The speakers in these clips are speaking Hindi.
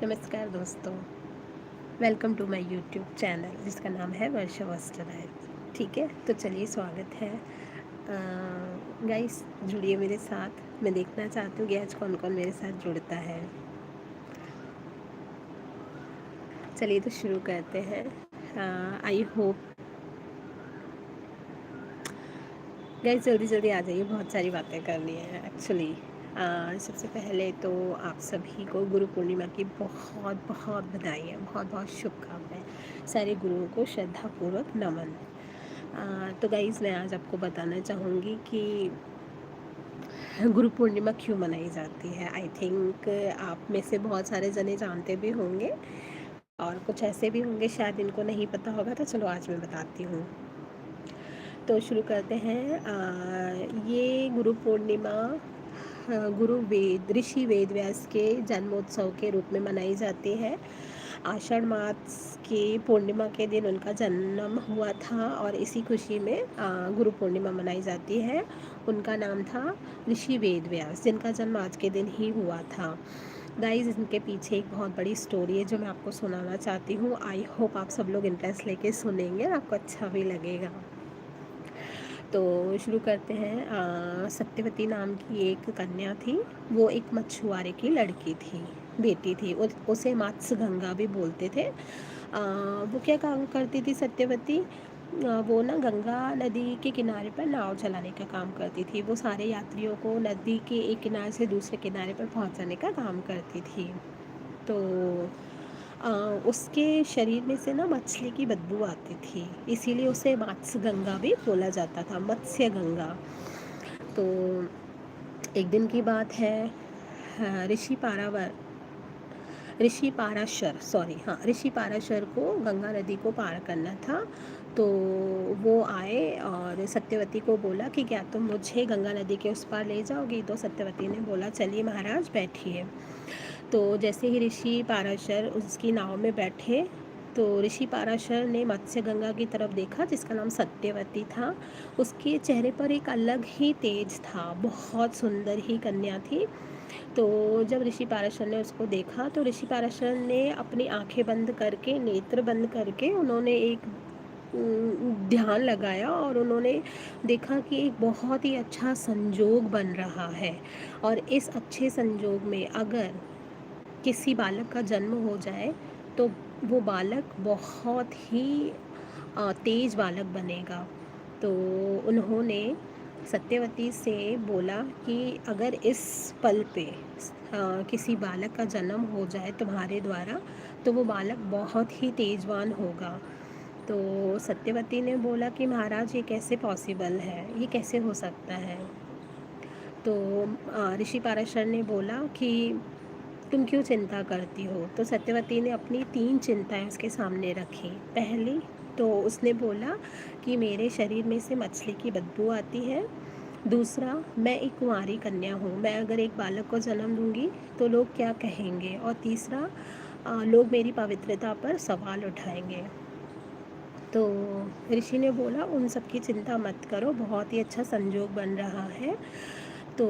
नमस्कार दोस्तों, welcome to my YouTube channel जिसका नाम है वर्षा वस्त्रालय। ठीक है, तो चलिए स्वागत है। गाइस, जुड़िए मेरे साथ। मैं देखना चाहती हूँ कि आज कौन कौन मेरे साथ जुड़ता है। चलिए तो शुरू करते हैं। आई होप गाइस जल्दी जल्दी आ जाइए, बहुत सारी बातें करनी है एक्चुअली। सबसे पहले तो आप सभी को गुरु पूर्णिमा की बहुत बहुत बधाई है, बहुत बहुत शुभकामनाएं। सारे गुरुओं को श्रद्धापूर्वक नमन। तो गाइस, मैं आज आपको बताना चाहूँगी कि गुरु पूर्णिमा क्यों मनाई जाती है। आई थिंक आप में से बहुत सारे जने जानते भी होंगे और कुछ ऐसे भी होंगे शायद इनको नहीं पता होगा। तो चलो आज मैं बताती हूँ। तो शुरू करते हैं। ये गुरु पूर्णिमा गुरु वेद ऋषि वेद व्यास के जन्मोत्सव के रूप में मनाई जाती है। आषाढ़ मास की पूर्णिमा के दिन उनका जन्म हुआ था और इसी खुशी में गुरु पूर्णिमा मनाई जाती है। उनका नाम था ऋषि वेद व्यास, जिनका जन्म आज के दिन ही हुआ था। गाइस, इनके पीछे एक बहुत बड़ी स्टोरी है जो मैं आपको सुनाना चाहती हूँ। आई होप आप सब लोग इंटरेस्ट लेके सुनेंगे और आपको अच्छा भी लगेगा। तो शुरू करते हैं। सत्यवती नाम की एक कन्या थी। वो एक मछुआरे की लड़की थी, बेटी थी। उसे मत्स्य गंगा भी बोलते थे। वो क्या काम करती थी सत्यवती? वो ना गंगा नदी के किनारे पर नाव चलाने का काम करती थी। वो सारे यात्रियों को नदी के एक किनारे से दूसरे किनारे पर पहुंचाने का काम करती थी। तो अ, उसके शरीर में से ना मछली की बदबू आती थी, इसीलिए उसे मत्स्य गंगा भी बोला जाता था, मत्स्य गंगा। तो एक दिन की बात है। ऋषि पाराशर को गंगा नदी को पार करना था। तो वो आए और सत्यवती को बोला कि क्या तुम मुझे गंगा नदी के उस पार ले जाओगी? तो सत्यवती ने बोला चलिए महाराज, बैठिए। तो जैसे ही ऋषि पाराशर उसकी नाव में बैठे तो ऋषि पाराशर ने मत्स्य गंगा की तरफ देखा, जिसका नाम सत्यवती था। उसके चेहरे पर एक अलग ही तेज था, बहुत सुंदर ही कन्या थी। तो जब ऋषि पाराशर ने उसको देखा तो ऋषि पाराशर ने अपनी आंखें बंद करके, नेत्र बंद करके, उन्होंने एक ध्यान लगाया और उन्होंने देखा कि एक बहुत ही अच्छा संजोग बन रहा है। और इस अच्छे संजोग में अगर किसी बालक का जन्म हो जाए तो वो बालक बहुत ही तेज बालक बनेगा। तो उन्होंने सत्यवती से बोला कि अगर इस पल पे किसी बालक का जन्म हो जाए तुम्हारे द्वारा तो वो बालक बहुत ही तेजवान होगा। तो सत्यवती ने बोला कि महाराज, ये कैसे पॉसिबल है, ये कैसे हो सकता है? तो ऋषि पाराशर ने बोला कि तुम क्यों चिंता करती हो? तो सत्यवती ने अपनी 3 चिंताएं उसके सामने रखी। पहली तो उसने बोला कि मेरे शरीर में से मछली की बदबू आती है। दूसरा, मैं एक कुंवारी कन्या हूँ, मैं अगर एक बालक को जन्म दूंगी तो लोग क्या कहेंगे? और तीसरा, लोग मेरी पवित्रता पर सवाल उठाएंगे। तो ऋषि ने बोला उन सब की चिंता मत करो, बहुत ही अच्छा संजोग बन रहा है। तो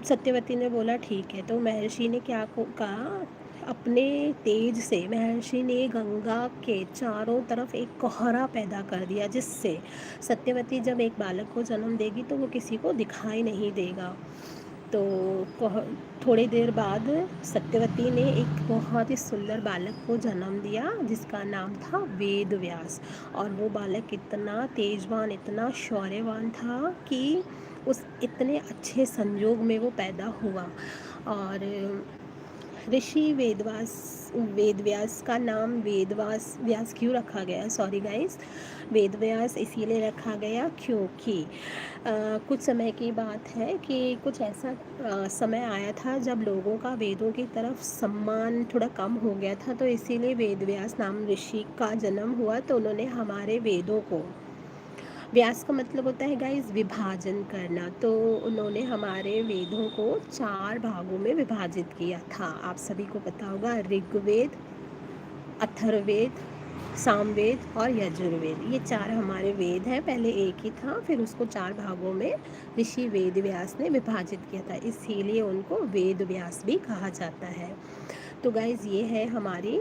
सत्यवती ने बोला ठीक है। तो महर्षि ने क्या कहा, अपने तेज से महर्षि ने गंगा के चारों तरफ एक कोहरा पैदा कर दिया, जिससे सत्यवती जब एक बालक को जन्म देगी तो वो किसी को दिखाई नहीं देगा। तो थोड़ी देर बाद सत्यवती ने एक बहुत ही सुंदर बालक को जन्म दिया, जिसका नाम था वेद व्यास। और वो बालक इतना तेजवान, इतना शौर्यवान था कि उस इतने अच्छे संयोग में वो पैदा हुआ। और ऋषि वेदव्यास का नाम व्यास क्यों रखा गया? सॉरी गाइस, वेदव्यास इसीलिए रखा गया क्योंकि कुछ समय की बात है कि कुछ ऐसा समय आया था जब लोगों का वेदों की तरफ सम्मान थोड़ा कम हो गया था। तो इसीलिए वेदव्यास नाम ऋषि का जन्म हुआ। तो उन्होंने हमारे वेदों को, व्यास का मतलब होता है गाइस विभाजन करना, तो उन्होंने हमारे वेदों को 4 भागों में विभाजित किया था। आप सभी को पता होगा, ऋग्वेद, अथर्ववेद, सामवेद और यजुर्वेद, ये 4 हमारे वेद हैं। पहले एक ही था, फिर उसको 4 भागों में ऋषि वेद व्यास ने विभाजित किया था, इसीलिए उनको वेद व्यास भी कहा जाता है। तो गाइज़ ये है हमारी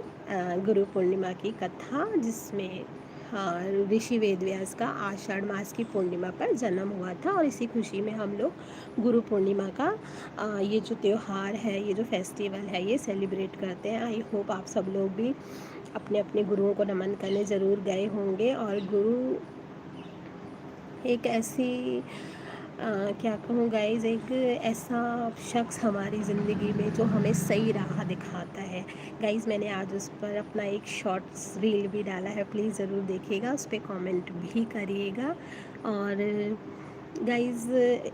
गुरु पूर्णिमा की कथा, जिसमें हाँ, ऋषि वेदव्यास का आषाढ़ मास की पूर्णिमा पर जन्म हुआ था, और इसी खुशी में हम लोग गुरु पूर्णिमा का ये जो त्यौहार है, ये जो फेस्टिवल है, ये सेलिब्रेट करते हैं। आई होप आप सब लोग भी अपने अपने गुरुओं को नमन करने ज़रूर गए होंगे। और गुरु एक ऐसी क्या कहूँ गाइज़, एक ऐसा शख्स हमारी ज़िंदगी में जो हमें सही राह दिखाता है। गाइज़ मैंने आज उस पर अपना एक शॉर्ट्स रील भी डाला है, प्लीज़ ज़रूर देखिएगा, उस पे कमेंट भी करिएगा। और गाइज़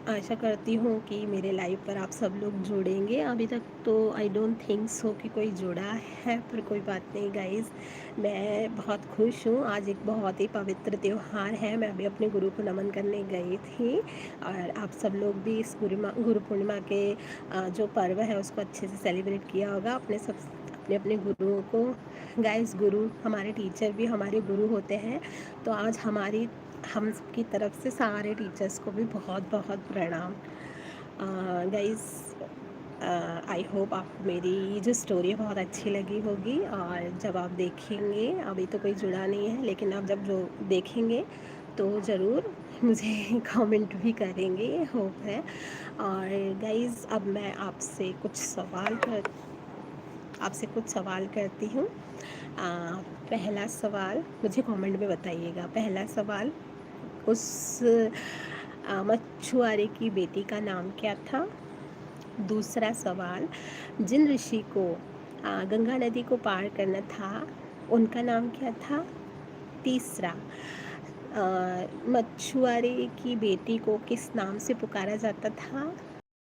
आशा करती हूँ कि मेरे लाइव पर आप सब लोग जुड़ेंगे। अभी तक तो आई डोंट थिंक सो कि कोई जुड़ा है, पर कोई बात नहीं गाइज़, मैं बहुत खुश हूँ। आज एक बहुत ही पवित्र त्यौहार है, मैं अभी अपने गुरु को नमन करने गई थी, और आप सब लोग भी इस गुरु पूर्णिमा के जो पर्व है उसको अच्छे से सेलिब्रेट किया होगा अपने अपने गुरुओं को। गाइज़ गुरु हमारे टीचर भी हमारे गुरु होते हैं, तो आज हम सबकी तरफ से सारे टीचर्स को भी बहुत बहुत प्रणाम। गाइज़ आई होप आपको मेरी जो स्टोरी है बहुत अच्छी लगी होगी, और जब आप देखेंगे, अभी तो कोई जुड़ा नहीं है, लेकिन आप जब जो देखेंगे तो ज़रूर मुझे कमेंट भी करेंगे, होप है। और गाइज़ अब मैं आपसे कुछ सवाल करती हूँ। पहला सवाल मुझे कमेंट में बताइएगा। पहला सवाल, उस मछुआरे की बेटी का नाम क्या था? दूसरा सवाल, जिन ऋषि को गंगा नदी को पार करना था, उनका नाम क्या था? तीसरा, मछुआरे की बेटी को किस नाम से पुकारा जाता था?